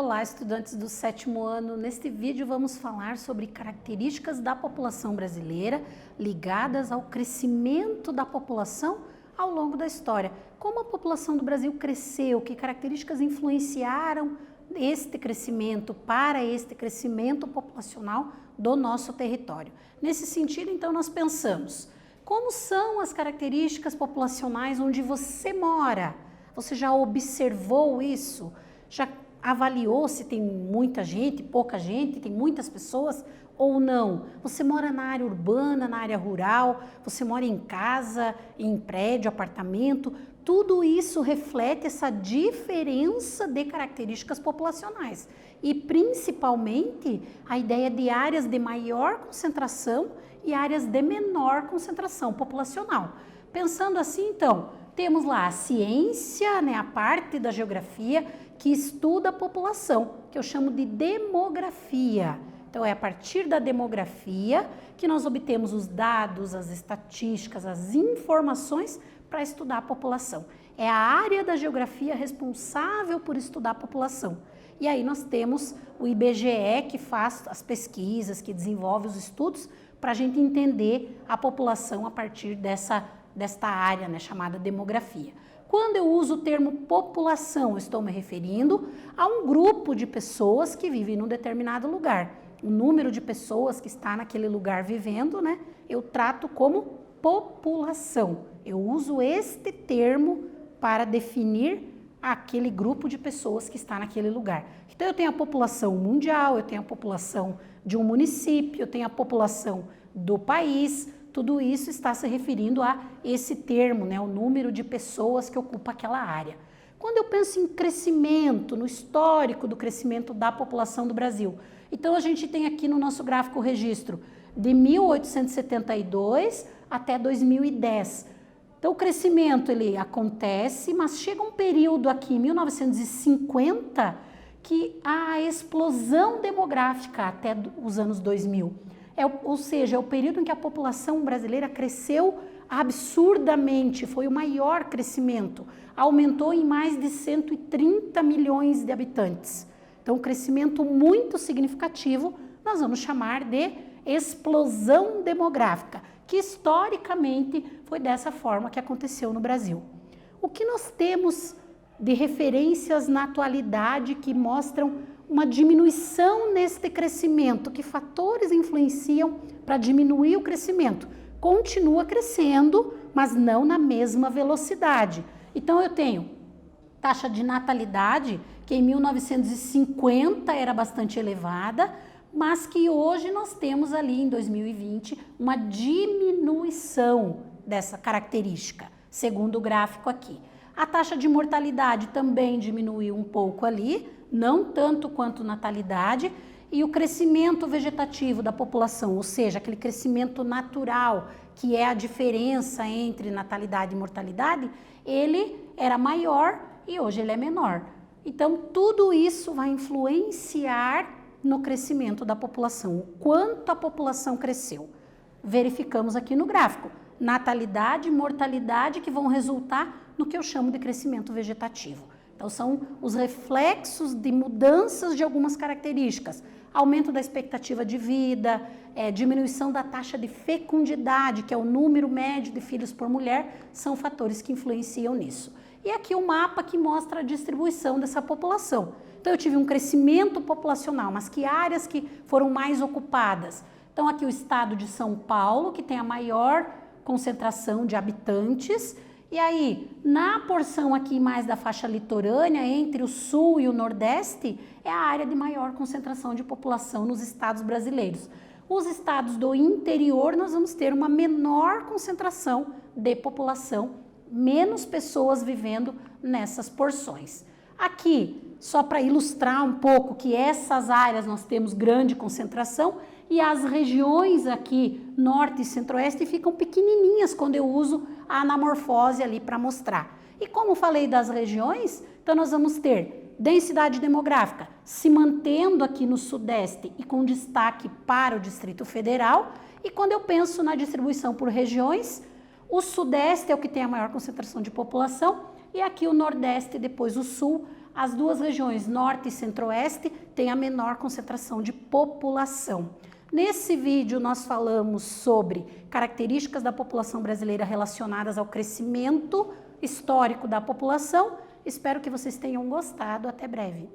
Olá, estudantes do 7º ano. Neste vídeo vamos falar sobre características da população brasileira ligadas ao crescimento da população ao longo da história. Como a população do Brasil cresceu, que características influenciaram este crescimento para este crescimento populacional do nosso território. Nesse sentido, então, nós pensamos, como são as características populacionais onde você mora? Você já observou isso? Já avaliou se tem muita gente, pouca gente, tem muitas pessoas ou não? Você mora na área urbana, na área rural, você mora em casa, em prédio, apartamento? Tudo isso reflete essa diferença de características populacionais e principalmente a ideia de áreas de maior concentração e áreas de menor concentração populacional. Pensando assim, então, temos lá a ciência, né, a parte da geografia que estuda a população, que eu chamo de demografia. Então, é a partir da demografia que nós obtemos os dados, as estatísticas, as informações para estudar a população. É a área da geografia responsável por estudar a população. E aí nós temos o IBGE que faz as pesquisas, que desenvolve os estudos para a gente entender a população a partir desta área, né, chamada demografia. Quando eu uso o termo população, eu estou me referindo a um grupo de pessoas que vivem num determinado lugar. O número de pessoas que está naquele lugar vivendo, né, eu trato como população. Eu uso este termo para definir aquele grupo de pessoas que está naquele lugar. Então, eu tenho a população mundial, eu tenho a população de um município, eu tenho a população do país. Tudo isso está se referindo a esse termo, né, o número de pessoas que ocupa aquela área. Quando eu penso em crescimento, no histórico do crescimento da população do Brasil, então a gente tem aqui no nosso gráfico o registro de 1872 até 2010. Então o crescimento ele acontece, mas chega um período aqui em 1950 que há a explosão demográfica até os anos 2000. Ou seja, é o período em que a população brasileira cresceu absurdamente, foi o maior crescimento, aumentou em mais de 130 milhões de habitantes. Então, um crescimento muito significativo, nós vamos chamar de explosão demográfica, que historicamente foi dessa forma que aconteceu no Brasil. O que nós temos de referências na atualidade que mostram uma diminuição neste crescimento? Que fatores influenciam para diminuir o crescimento? Continua crescendo, mas não na mesma velocidade. Então eu tenho taxa de natalidade que em 1950 era bastante elevada, mas que hoje nós temos ali em 2020 uma diminuição dessa característica, segundo o gráfico aqui. A taxa de mortalidade também diminuiu um pouco ali, não tanto quanto natalidade, e o crescimento vegetativo da população, ou seja, aquele crescimento natural, que é a diferença entre natalidade e mortalidade, ele era maior e hoje ele é menor. Então, tudo isso vai influenciar no crescimento da população, o quanto a população cresceu. Verificamos aqui no gráfico, natalidade e mortalidade que vão resultar no que eu chamo de crescimento vegetativo. Então, são os reflexos de mudanças de algumas características. Aumento da expectativa de vida, diminuição da taxa de fecundidade, que é o número médio de filhos por mulher, são fatores que influenciam nisso. E aqui o mapa que mostra a distribuição dessa população. Então, eu tive um crescimento populacional, mas que áreas que foram mais ocupadas? Então, aqui o estado de São Paulo, que tem a maior concentração de habitantes. E aí, na porção aqui mais da faixa litorânea, entre o sul e o nordeste, é a área de maior concentração de população nos estados brasileiros. Os estados do interior, nós vamos ter uma menor concentração de população, menos pessoas vivendo nessas porções. Aqui, só para ilustrar um pouco que essas áreas nós temos grande concentração e as regiões aqui, norte e centro-oeste, ficam pequenininhas quando eu uso a anamorfose ali para mostrar. E como falei das regiões, então nós vamos ter densidade demográfica se mantendo aqui no sudeste e com destaque para o Distrito Federal. E quando eu penso na distribuição por regiões, o sudeste é o que tem a maior concentração de população e aqui o nordeste, depois o sul, as duas regiões, Norte e Centro-Oeste, têm a menor concentração de população. Nesse vídeo nós falamos sobre características da população brasileira relacionadas ao crescimento histórico da população. Espero que vocês tenham gostado. Até breve.